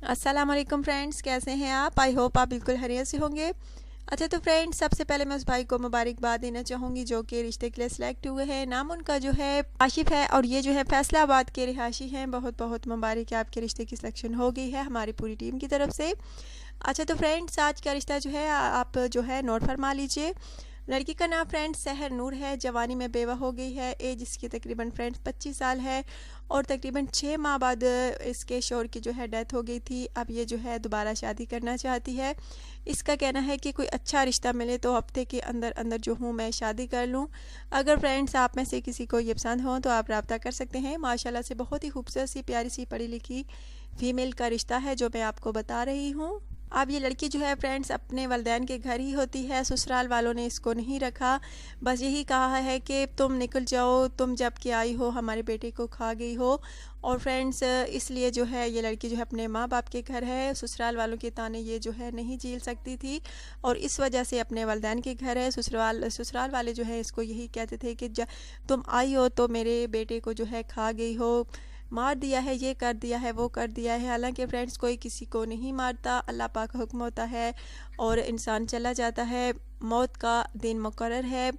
अस्सलाम वालेकुम फ्रेंड्स, कैसे हैं आप? आई होप आप बिल्कुल खैरियत से होंगे। अच्छा तो फ्रेंड्स, सबसे पहले मैं उस भाई को मुबारकबाद देना चाहूँगी जो कि रिश्ते के लिए सिलेक्ट हुए हैं। नाम उनका जो है आशिफ है और ये जो है फैसलाबाद के रिहायशी हैं। बहुत बहुत मुबारक है, आपके रिश्ते की सिलेक्शन हो गई है हमारी पूरी टीम की तरफ से। अच्छा तो फ्रेंड्स, आज का रिश्ता जो है आप जो है नोट फरमा लीजिए। लड़की का नाम फ्रेंड्स सहर नूर है, जवानी में बेवा हो गई है, एज इसकी तकरीबन फ्रेंड्स 25 साल है और तकरीबन 6 माह बाद इसके शोहर की जो है डेथ हो गई थी। अब ये जो है दोबारा शादी करना चाहती है। इसका कहना है कि कोई अच्छा रिश्ता मिले तो हफ्ते के अंदर अंदर जो हूँ मैं शादी कर लूँ। अगर फ्रेंड्स आप में से किसी को ये पसंद हो तो आप रब्ता कर सकते हैं। माशाल्लाह से बहुत ही खूबसूरत सी प्यारी सी पढ़ी लिखी फीमेल का रिश्ता है जो मैं आपको बता रही हूँ। अब ये लड़की जो है फ्रेंड्स अपने वालिदैन के घर ही होती है, ससुराल वालों ने इसको नहीं रखा। बस यही कहा है कि तुम निकल जाओ, तुम जब कि आई हो हमारे बेटे को खा गई हो। और फ्रेंड्स इसलिए जो है ये लड़की जो है अपने माँ बाप के घर है, ससुराल वालों के ताने ये जो है नहीं झेल सकती थी और इस वजह से अपने वालिदैन के घर है। ससुराल वाले जो है इसको यही कहते थे कि तुम आई हो तो मेरे बेटे को जो है खा गई हो, मार दिया है, ये कर दिया है, वो कर दिया है। हालांकि फ्रेंड्स कोई किसी को नहीं मारता, अल्लाह पाक का हुक्म होता है और इंसान चला जाता है, मौत का दिन मुकर्रर है।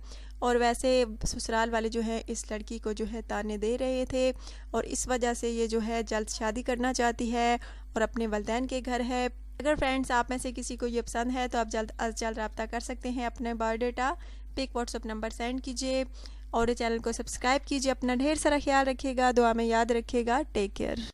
और वैसे ससुराल वाले जो है इस लड़की को जो है ताने दे रहे थे और इस वजह से ये जो है जल्द शादी करना चाहती है और अपने वालिदैन के घर है। अगर फ्रेंड्स आप में से किसी को ये पसंद है तो आप जल्द अज जल्द रब्ता कर सकते हैं। अपने बायोडाटा पे एक व्हाट्सअप नंबर सेंड कीजिए और चैनल को सब्सक्राइब कीजिए। अपना ढेर सारा ख्याल रखिएगा, दुआ में याद रखिएगा। Take care.